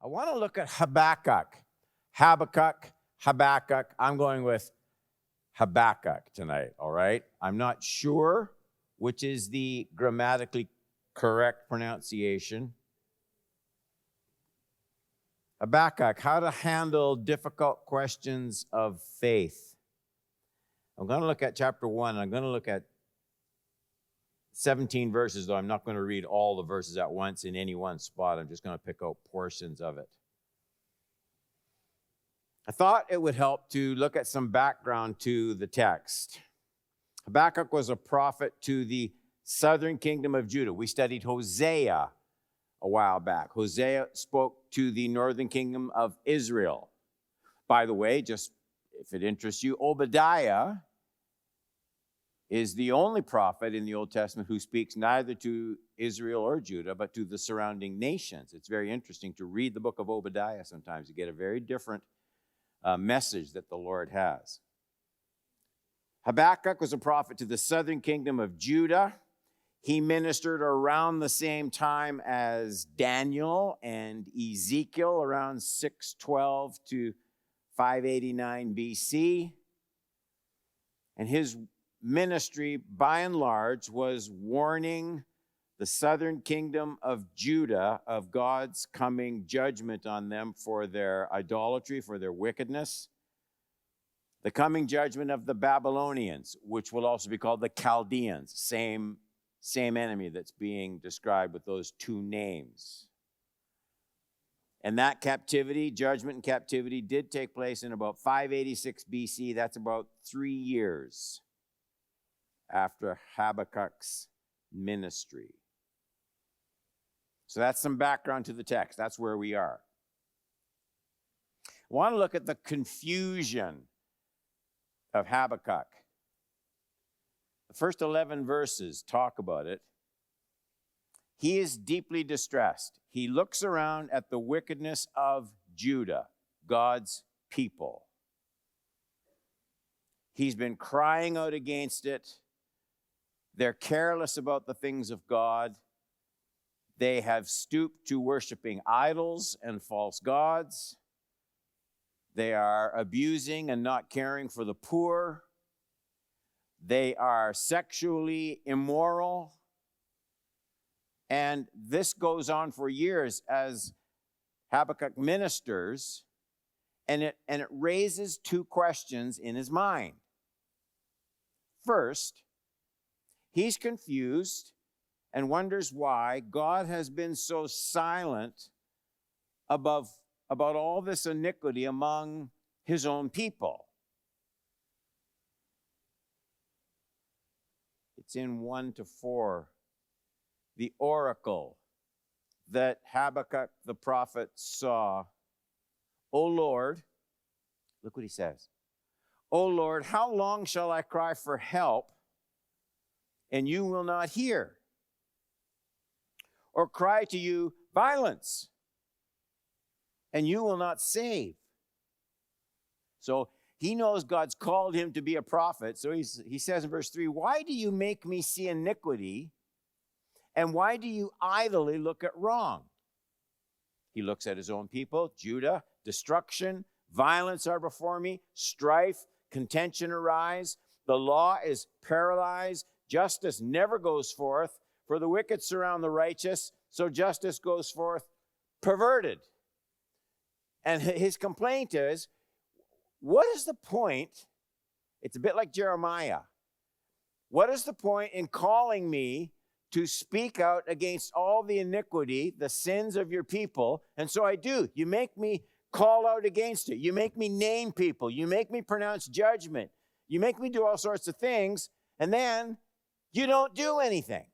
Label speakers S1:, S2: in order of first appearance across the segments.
S1: I want to look at Habakkuk. Habakkuk. I'm going with Habakkuk tonight, all right? I'm not sure which is the grammatically correct pronunciation. Habakkuk, how to handle difficult questions of faith. I'm going to look at chapter 1. I'm going to look at 17 verses, though I'm not going to read all the verses at once in any one spot. I'm just going to pick out portions of it. I thought it would help to look at some background to the text. Habakkuk was a prophet to the southern kingdom of Judah. We studied Hosea a while back. Hosea spoke to the northern kingdom of Israel. By the way, just if it interests you, Obadiah is the only prophet in the Old Testament who speaks neither to Israel or Judah, but to the surrounding nations. It's very interesting to read the book of Obadiah sometimes. You get a very different message that the Lord has. Habakkuk was a prophet to the southern kingdom of Judah. He ministered around the same time as Daniel and Ezekiel, around 612 to 589 BC. And his ministry, by and large, was warning the southern kingdom of Judah of God's coming judgment on them for their idolatry, for their wickedness. The coming judgment of the Babylonians, which will also be called the Chaldeans, same enemy that's being described with those two names. And that captivity, judgment and captivity, did take place in about 586 BC. That's about 3 years after Habakkuk's ministry. So that's some background to the text. That's where we are. I want to look at the confusion of Habakkuk. The first 11 verses talk about it. He is deeply distressed. He looks around at the wickedness of Judah, God's people. He's been crying out against it. They're careless about the things of God. They have stooped to worshiping idols and false gods. They are abusing and not caring for the poor. They are sexually immoral. And this goes on for years as Habakkuk ministers, and it raises two questions in his mind. First, he's confused and wonders why God has been so silent about all this iniquity among his own people. It's in 1 to 4. The oracle that Habakkuk the prophet saw. O Lord, look what he says. O Lord, how long shall I cry for help, and you will not hear? Or cry to you violence, and you will not save? So he knows God's called him to be a prophet. So he says in verse 3, why do you make me see iniquity, and why do you idly look at wrong? He looks at his own people, Judah, destruction, violence are before me, strife, contention arise. The law is paralyzed. Justice never goes forth. For the wicked surround the righteous, so justice goes forth perverted. And his complaint is, what is the point? It's a bit like Jeremiah. What is the point in calling me to speak out against all the iniquity, the sins of your people? And so I do. You make me call out against it. You make me name people. You make me pronounce judgment. You make me do all sorts of things, and then you don't do anything.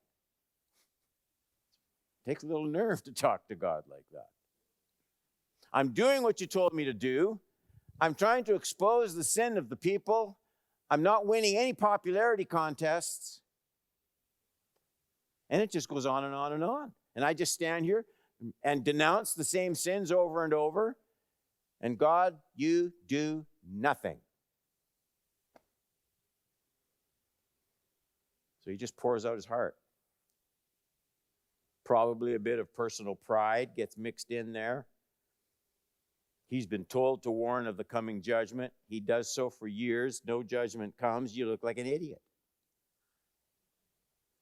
S1: It takes a little nerve to talk to God like that. I'm doing what you told me to do. I'm trying to expose the sin of the people. I'm not winning any popularity contests. And it just goes on and on and on. And I just stand here and denounce the same sins over and over. And God, you do nothing. So he just pours out his heart. Probably a bit of personal pride gets mixed in there. He's been told to warn of the coming judgment. He does so for years. No judgment comes. You look like an idiot.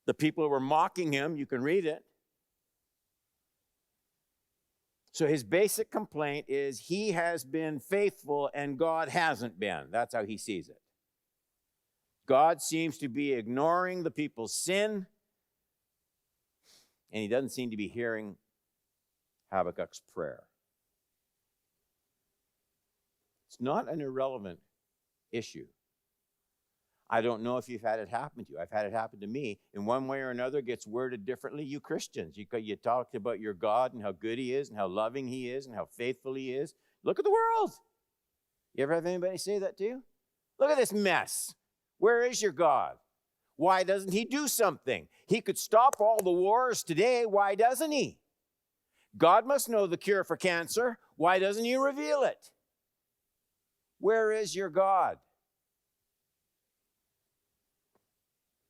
S1: The people who were mocking him, you can read it. So his basic complaint is he has been faithful and God hasn't been. That's how he sees it. God seems to be ignoring the people's sin, and he doesn't seem to be hearing Habakkuk's prayer. It's not an irrelevant issue. I don't know if you've had it happen to you. I've had it happen to me. In one way or another, it gets worded differently. You Christians, you talk about your God and how good he is and how loving he is and how faithful he is. Look at the world. You ever have anybody say that to you? Look at this mess. Where is your God? Why doesn't he do something? He could stop all the wars today. Why doesn't he? God must know the cure for cancer. Why doesn't he reveal it? Where is your God?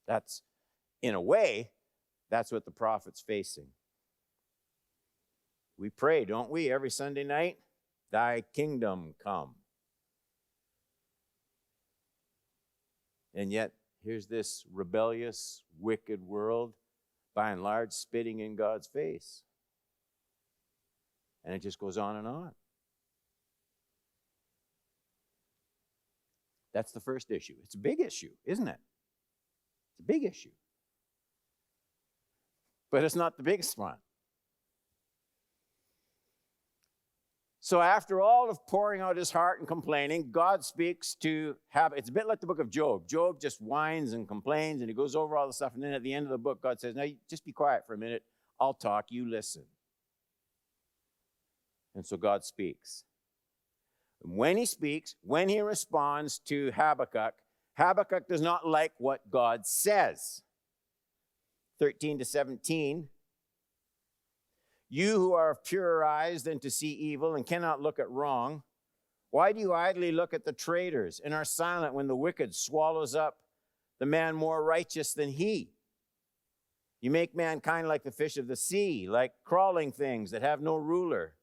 S1: That's, in a way, that's what the prophet's facing. We pray, don't we, every Sunday night? Thy kingdom come. And yet, here's this rebellious, wicked world, by and large, spitting in God's face. And it just goes on and on. That's the first issue. It's a big issue, isn't it? It's a big issue. But it's not the biggest one. So after all of pouring out his heart and complaining, God speaks to Habakkuk. It's a bit like the book of Job. Job just whines and complains, and he goes over all the stuff. And then at the end of the book, God says, now, just be quiet for a minute. I'll talk. You listen. And so God speaks. And when he speaks, when he responds to Habakkuk, Habakkuk does not like what God says. 13 to 17. You who are of purer eyes than to see evil and cannot look at wrong, why do you idly look at the traitors and are silent when the wicked swallows up the man more righteous than he? You make mankind like the fish of the sea, like crawling things that have no ruler.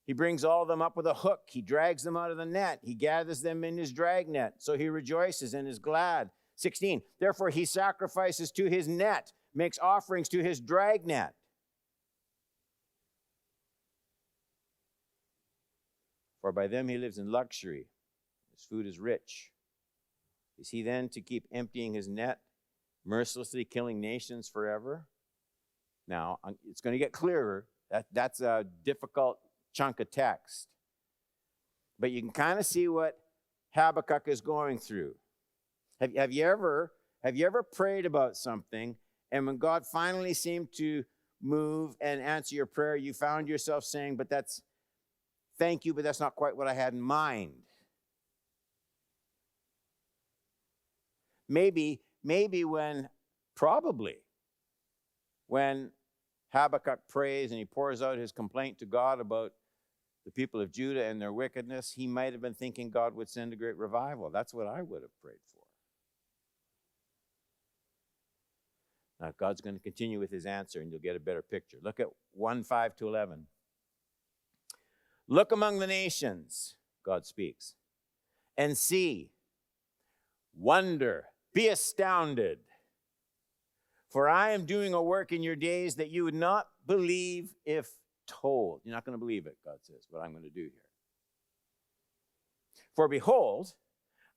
S1: He brings all of them up with a hook. He drags them out of the net. He gathers them in his dragnet. So he rejoices and is glad. 16. Therefore he sacrifices to his net, makes offerings to his dragnet. For by them he lives in luxury. His food is rich. Is he then to keep emptying his net, mercilessly killing nations forever? Now, it's going to get clearer. That's a difficult chunk of text. But you can kind of see what Habakkuk is going through. Have you ever prayed about something, and when God finally seemed to move and answer your prayer, you found yourself saying, thank you, but that's not quite what I had in mind. Probably when Habakkuk prays and he pours out his complaint to God about the people of Judah and their wickedness, he might have been thinking God would send a great revival. That's what I would have prayed for. Now, God's going to continue with his answer, and you'll get a better picture. Look at 1:5 to 11. Look among the nations, God speaks, and see, wonder, be astounded. For I am doing a work in your days that you would not believe if told. You're not going to believe it, God says, what I'm going to do here. For behold,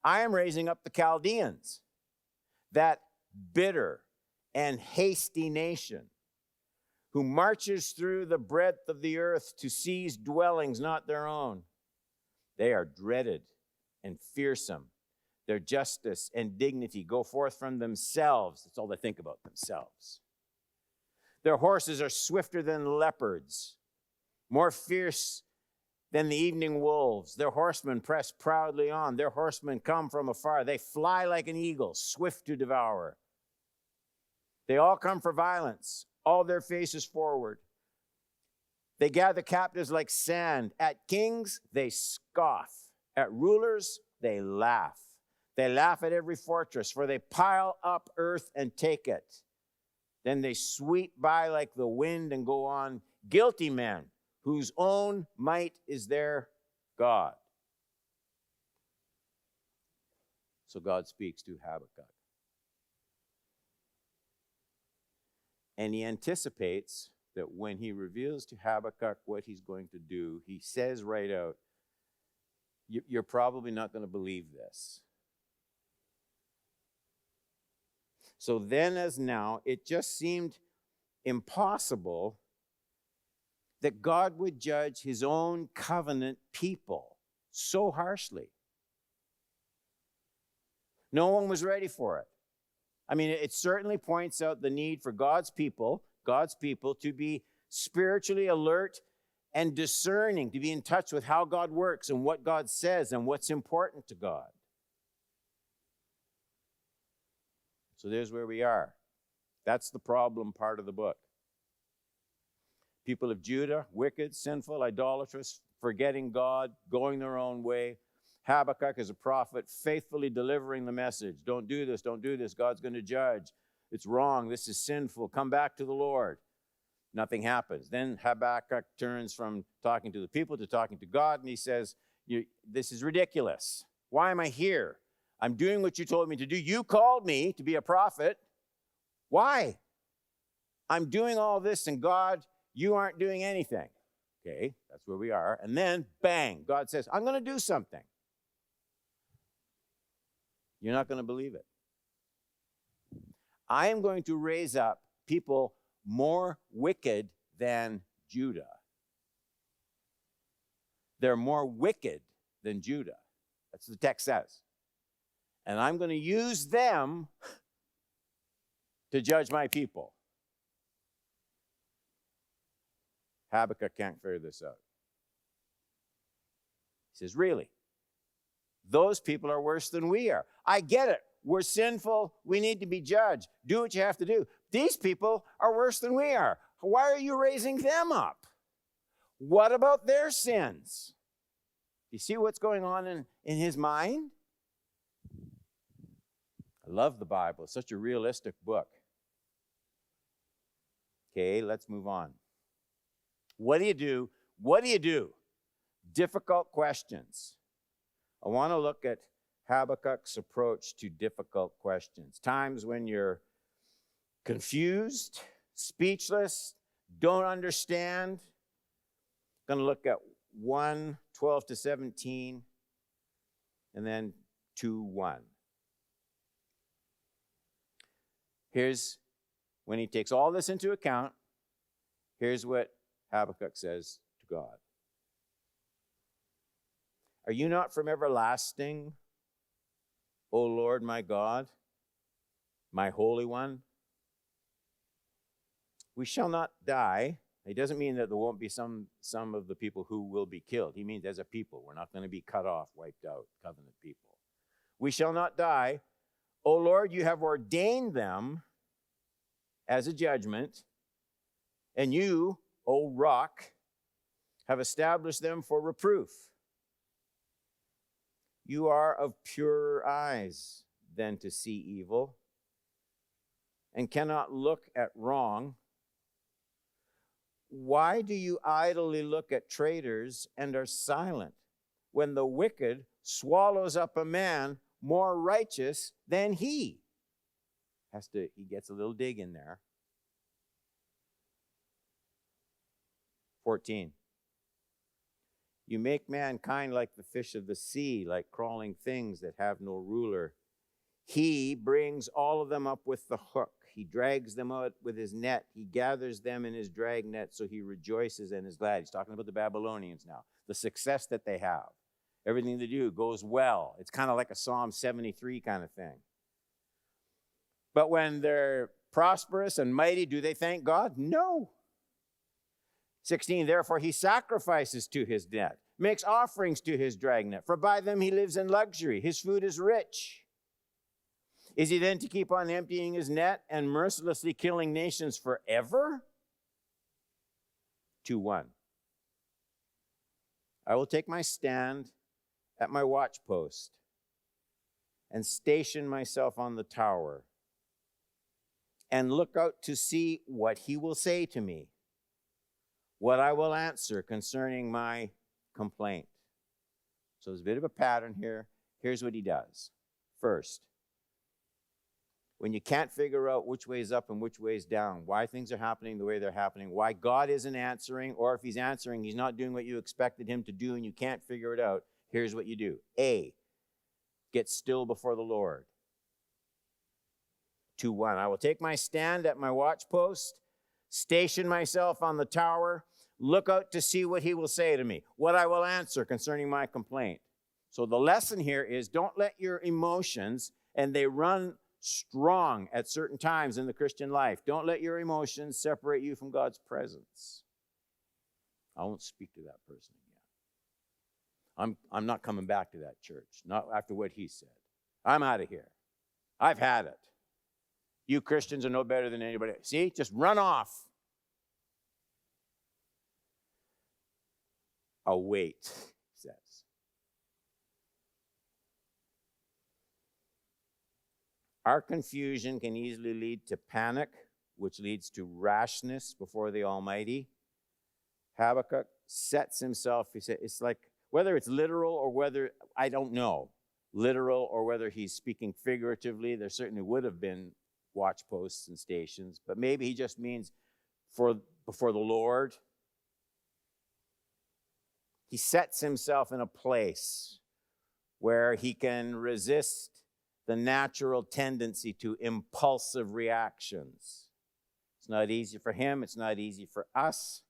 S1: I am raising up the Chaldeans, that bitter and hasty nation, who marches through the breadth of the earth to seize dwellings not their own. They are dreaded and fearsome. Their justice and dignity go forth from themselves. That's all they think about, themselves. Their horses are swifter than leopards, more fierce than the evening wolves. Their horsemen press proudly on. Their horsemen come from afar. They fly like an eagle, swift to devour. They all come for violence, all their faces forward. They gather captives like sand. At kings, they scoff. At rulers, they laugh. They laugh at every fortress, for they pile up earth and take it. Then they sweep by like the wind and go on. Guilty men, whose own might is their God. So God speaks to Habakkuk. And he anticipates that when he reveals to Habakkuk what he's going to do, he says right out, you're probably not going to believe this. So then as now, it just seemed impossible that God would judge his own covenant people so harshly. No one was ready for it. I mean, it certainly points out the need for God's people to be spiritually alert and discerning, to be in touch with how God works and what God says and what's important to God. So there's where we are. That's the problem part of the book. People of Judah, wicked, sinful, idolatrous, forgetting God, going their own way. Habakkuk is a prophet, faithfully delivering the message. Don't do this, don't do this. God's going to judge. It's wrong. This is sinful. Come back to the Lord. Nothing happens. Then Habakkuk turns from talking to the people to talking to God, and he says, this is ridiculous. Why am I here? I'm doing what you told me to do. You called me to be a prophet. Why? I'm doing all this, and God, you aren't doing anything. Okay, that's where we are. And then, bang, God says, I'm going to do something. You're not going to believe it. I am going to raise up people more wicked than Judah. They're more wicked than Judah. That's what the text says. And I'm going to use them to judge my people. Habakkuk can't figure this out. He says, really? Those people are worse than we are. I get it. We're sinful. We need to be judged. Do what you have to do. These people are worse than we are. Why are you raising them up? What about their sins? You see what's going on in his mind? I love the Bible. It's such a realistic book. Okay, let's move on. What do you do? What do you do? Difficult questions. I want to look at Habakkuk's approach to difficult questions. Times when you're confused, speechless, don't understand. I'm going to look at 1:12-17, and then 2:1. Here's, when he takes all this into account, here's what Habakkuk says to God. Are you not from everlasting, O Lord my God, my Holy One? We shall not die. He doesn't mean that there won't be some of the people who will be killed. He means as a people. We're not going to be cut off, wiped out, covenant people. We shall not die. O Lord, you have ordained them as a judgment, and you, O rock, have established them for reproof. You are of purer eyes than to see evil, and cannot look at wrong. Why do you idly look at traitors and are silent, when the wicked swallows up a man more righteous than he? He gets a little dig in there. 14. You make mankind like the fish of the sea, like crawling things that have no ruler. He brings all of them up with the hook. He drags them out with his net. He gathers them in his drag net, so he rejoices and is glad. He's talking about the Babylonians now, the success that they have. Everything they do goes well. It's kind of like a Psalm 73 kind of thing. But when they're prosperous and mighty, do they thank God? No. 16, therefore he sacrifices to his net, makes offerings to his dragnet, for by them he lives in luxury. His food is rich. Is he then to keep on emptying his net and mercilessly killing nations forever? 2:1. I will take my stand at my watchpost and station myself on the tower and look out to see what he will say to me, what I will answer concerning my complaint. So there's a bit of a pattern here. Here's what he does. First, when you can't figure out which way is up and which way is down, why things are happening the way they're happening, why God isn't answering, or if he's answering, he's not doing what you expected him to do and you can't figure it out, here's what you do. A, get still before the Lord. 2:1, I will take my stand at my watchpost, station myself on the tower, look out to see what he will say to me, what I will answer concerning my complaint. So the lesson here is don't let your emotions, and they run strong at certain times in the Christian life, don't let your emotions separate you from God's presence. I won't speak to that person again. I'm not coming back to that church, not after what he said. I'm out of here. I've had it. You Christians are no better than anybody. See, just run off. I'll wait, he says. Our confusion can easily lead to panic, which leads to rashness before the Almighty. Habakkuk sets himself, he said, it's like, whether it's literal or whether, I don't know, literal or whether he's speaking figuratively, there certainly would have been watch posts and stations, but maybe he just means before the Lord. He sets himself in a place where he can resist the natural tendency to impulsive reactions. It's not easy for him. It's not easy for us.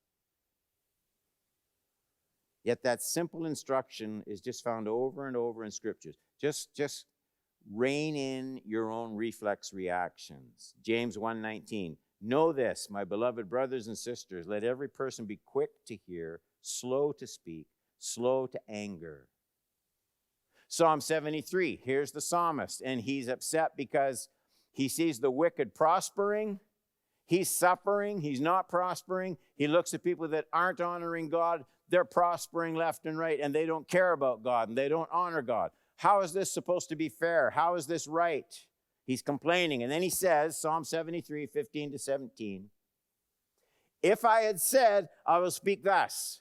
S1: Yet that simple instruction is just found over and over in scriptures. Just rein in your own reflex reactions. James 1:19. Know this, my beloved brothers and sisters, let every person be quick to hear, slow to speak, slow to anger. Psalm 73, here's the psalmist, and he's upset because he sees the wicked prospering. He's suffering. He's not prospering. He looks at people that aren't honoring God. They're prospering left and right, and they don't care about God, and they don't honor God. How is this supposed to be fair? How is this right? He's complaining. And then he says, Psalm 73, 15 to 17, if I had said, I will speak thus,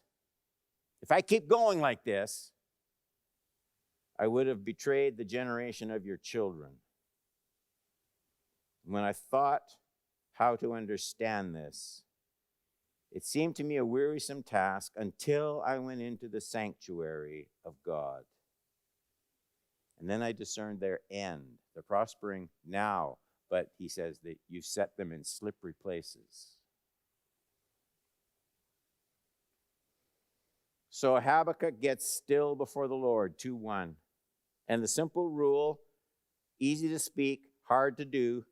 S1: if I keep going like this, I would have betrayed the generation of your children. When I thought how to understand this, it seemed to me a wearisome task until I went into the sanctuary of God. And then I discerned their end. They're prospering now, but he says that you've set them in slippery places. So Habakkuk gets still before the Lord, 2:1. And the simple rule, easy to speak, hard to do,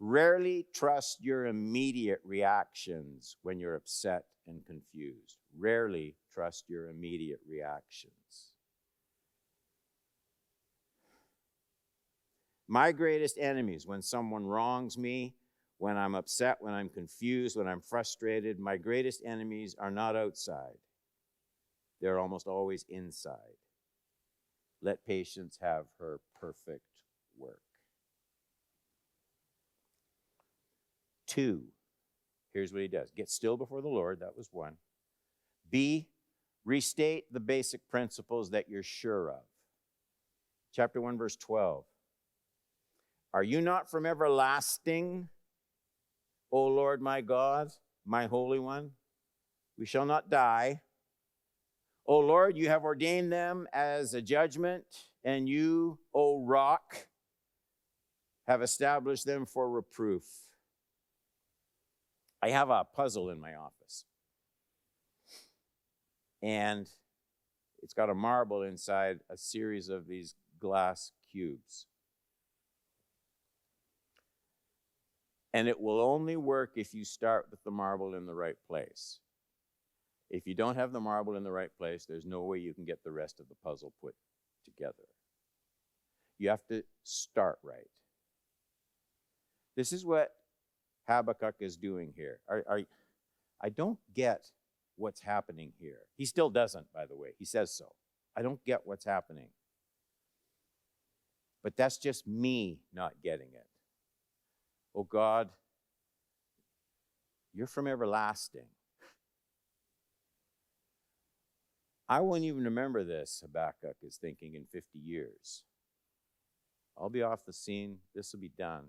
S1: rarely trust your immediate reactions when you're upset and confused. Rarely trust your immediate reactions. My greatest enemies, when someone wrongs me, when I'm upset, when I'm confused, when I'm frustrated, my greatest enemies are not outside. They're almost always inside. Let patience have her perfect work. 2, here's what he does. Get still before the Lord, that was 1. B, restate the basic principles that you're sure of. Chapter 1, verse 12. Are you not from everlasting, O Lord my God, my Holy One? We shall not die. O Lord, you have ordained them as a judgment, and you, O rock, have established them for reproof. I have a puzzle in my office, and it's got a marble inside a series of these glass cubes. And it will only work if you start with the marble in the right place. If you don't have the marble in the right place, there's no way you can get the rest of the puzzle put together. You have to start right. This is what Habakkuk is doing here. I don't get what's happening here. He still doesn't, by the way. He says so. I don't get what's happening. But that's just me not getting it. Oh God, you're from everlasting. I won't even remember this, Habakkuk is thinking, in 50 years. I'll be off the scene. This will be done.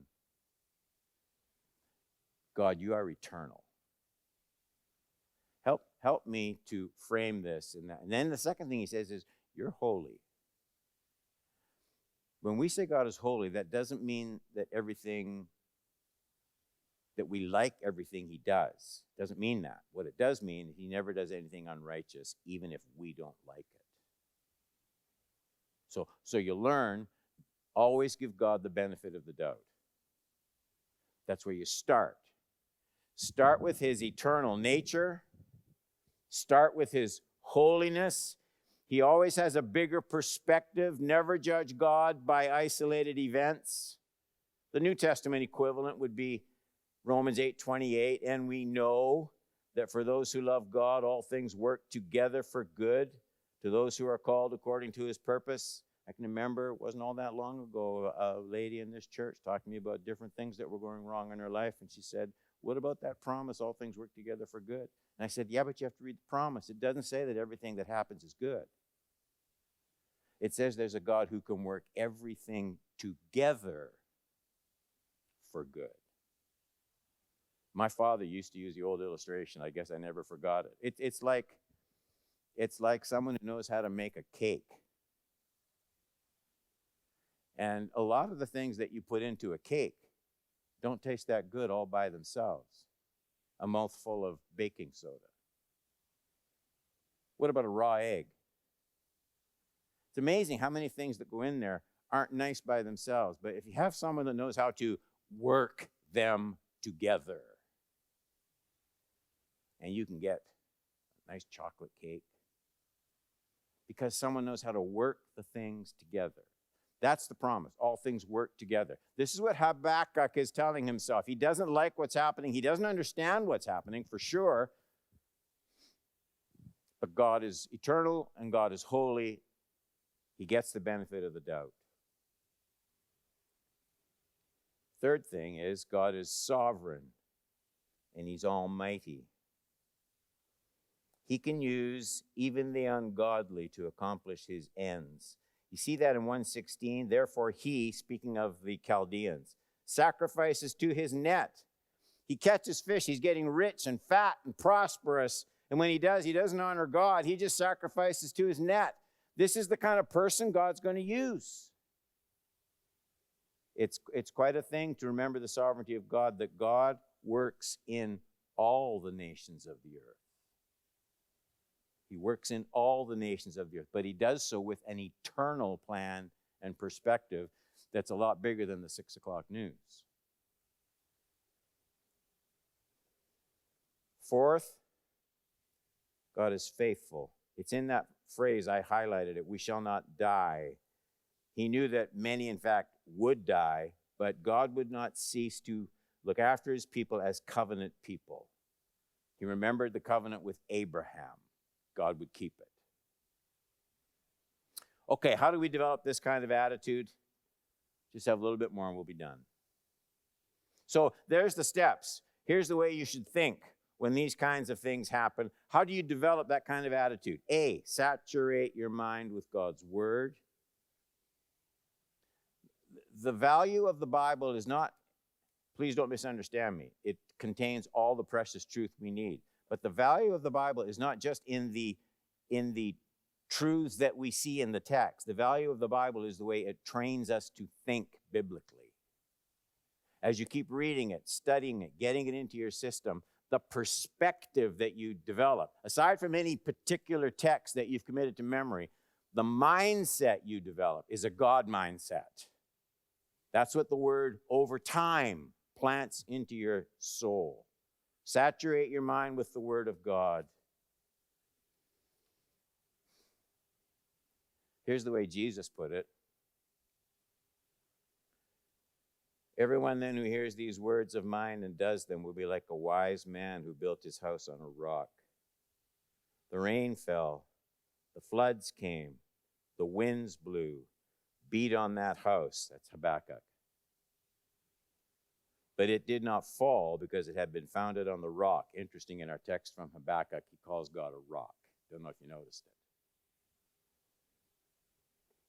S1: God, you are eternal. Help me to frame this and that. And then the second thing he says is, you're holy. When we say God is holy, that doesn't mean that we like everything he does. It doesn't mean that. What it does mean is he never does anything unrighteous, even if we don't like it. So you learn, always give God the benefit of the doubt. That's where you start. Start with his eternal nature. Start with his holiness. He always has a bigger perspective. Never judge God by isolated events. The New Testament equivalent would be Romans 8:28, and we know that for those who love God, all things work together for good, to those who are called according to his purpose. I can remember, it wasn't all that long ago, a lady in this church talking to me about different things that were going wrong in her life, and she said, what about that promise, all things work together for good? And I said, yeah, but you have to read the promise. It doesn't say that everything that happens is good. It says there's a God who can work everything together for good. My father used to use the old illustration. I guess I never forgot it. It's like someone who knows how to make a cake. And a lot of the things that you put into a cake don't taste that good all by themselves. A mouthful of baking soda. What about a raw egg? It's amazing how many things that go in there aren't nice by themselves. But if you have someone that knows how to work them together, and you can get a nice chocolate cake because someone knows how to work the things together. That's the promise. All things work together. This is what Habakkuk is telling himself. He doesn't like what's happening. He doesn't understand what's happening for sure. But God is eternal and God is holy. He gets the benefit of the doubt. Third thing is God is sovereign and he's almighty. He can use even the ungodly to accomplish his ends. You see that in 1:16. Therefore he, speaking of the Chaldeans, sacrifices to his net. He catches fish. He's getting rich and fat and prosperous. And when he doesn't honor God. He just sacrifices to his net. This is the kind of person God's going to use. It's quite a thing to remember the sovereignty of God, that God works in all the nations of the earth. He works in all the nations of the earth, but he does so with an eternal plan and perspective that's a lot bigger than the 6 o'clock news. Fourth, God is faithful. It's in that phrase, I highlighted it, we shall not die. He knew that many, in fact, would die, but God would not cease to look after his people as covenant people. He remembered the covenant with Abraham. God would keep it. Okay, how do we develop this kind of attitude? Just have a little bit more and we'll be done. So there's the steps. Here's the way you should think when these kinds of things happen. How do you develop that kind of attitude? A, saturate your mind with God's word. The value of the Bible is not, please don't misunderstand me, it contains all the precious truth we need. But the value of the Bible is not just in the truths that we see in the text. The value of the Bible is the way it trains us to think biblically. As you keep reading it, studying it, getting it into your system, the perspective that you develop, aside from any particular text that you've committed to memory, the mindset you develop is a God mindset. That's what the word over time plants into your soul. Saturate your mind with the word of God. Here's the way Jesus put it. Everyone then who hears these words of mine and does them will be like a wise man who built his house on a rock. The rain fell, the floods came, the winds blew, beat on that house. That's Habakkuk. But it did not fall because it had been founded on the rock. Interesting, in our text from Habakkuk, he calls God a rock. Don't know if you noticed it.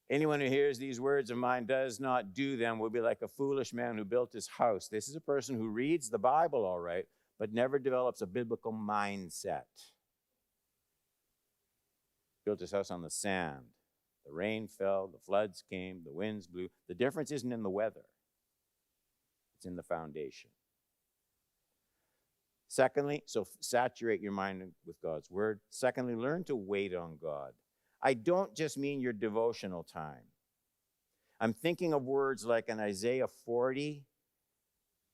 S1: Anyone who hears these words of mine does not do them will be like a foolish man who built his house. This is a person who reads the Bible all right, but never develops a biblical mindset. Built his house on the sand. The rain fell, the floods came, the winds blew. The difference isn't in the weather. It's in the foundation. Secondly, so saturate your mind with God's word. Secondly, learn to wait on God. I don't just mean your devotional time. I'm thinking of words like in Isaiah 40,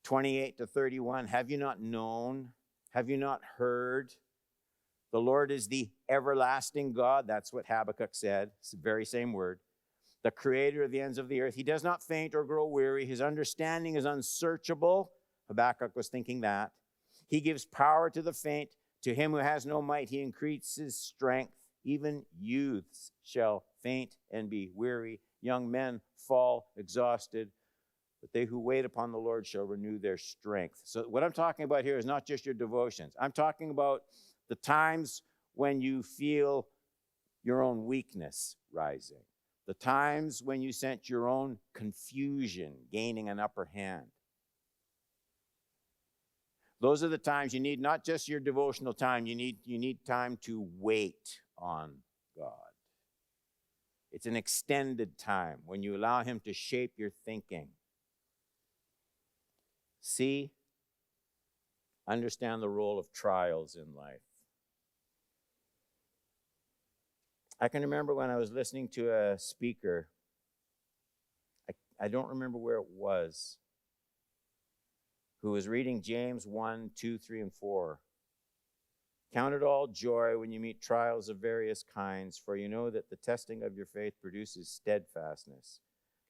S1: 28 to 31. Have you not known? Have you not heard? The Lord is the everlasting God. That's what Habakkuk said. It's the very same word. The creator of the ends of the earth. He does not faint or grow weary. His understanding is unsearchable. Habakkuk was thinking that. He gives power to the faint. To him who has no might, he increases strength. Even youths shall faint and be weary. Young men fall exhausted. But they who wait upon the Lord shall renew their strength. So what I'm talking about here is not just your devotions. I'm talking about the times when you feel your own weakness rising. The times when you sense your own confusion gaining an upper hand. Those are the times you need not just your devotional time, you need time to wait on God. It's an extended time when you allow him to shape your thinking. See, understand the role of trials in life. I can remember when I was listening to a speaker, I don't remember where it was, who was reading James 1, 2, 3, and 4. Count it all joy when you meet trials of various kinds, for you know that the testing of your faith produces steadfastness.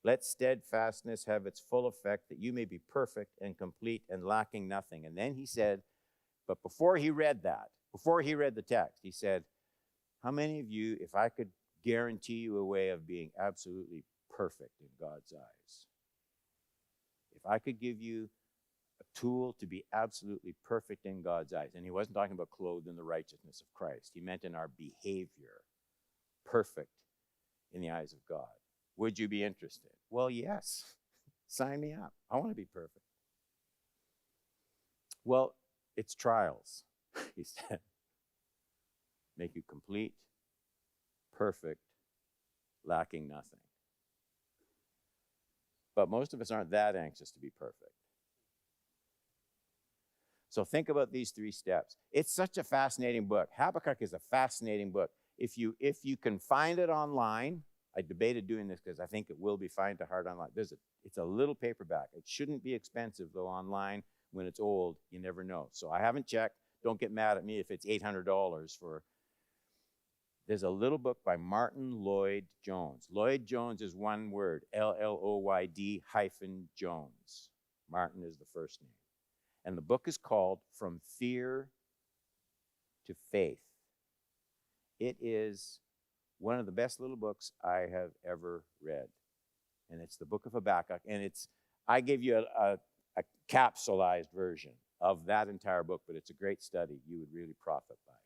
S1: Let steadfastness have its full effect, that you may be perfect and complete and lacking nothing. And then he said, but before he read the text, he said, how many of you, if I could guarantee you a way of being absolutely perfect in God's eyes, if I could give you a tool to be absolutely perfect in God's eyes, and he wasn't talking about clothed in the righteousness of Christ. He meant in our behavior, perfect in the eyes of God. Would you be interested? Well, yes. Sign me up. I want to be perfect. Well, it's trials, he said. Make you complete, perfect, lacking nothing. But most of us aren't that anxious to be perfect. So think about these 3 steps. It's such a fascinating book. Habakkuk is a fascinating book. If you can find it online, I debated doing this because I think it will be fine to hard online. It's a little paperback. It shouldn't be expensive, though online, when it's old, you never know. So I haven't checked. Don't get mad at me if it's $800 for... There's a little book by Martin Lloyd-Jones. Lloyd-Jones is one word, Lloyd-Jones. Martin is the first name. And the book is called From Fear to Faith. It is one of the best little books I have ever read. And it's the book of Habakkuk. And I gave you a capsulized version of that entire book, but it's a great study. You would really profit by it.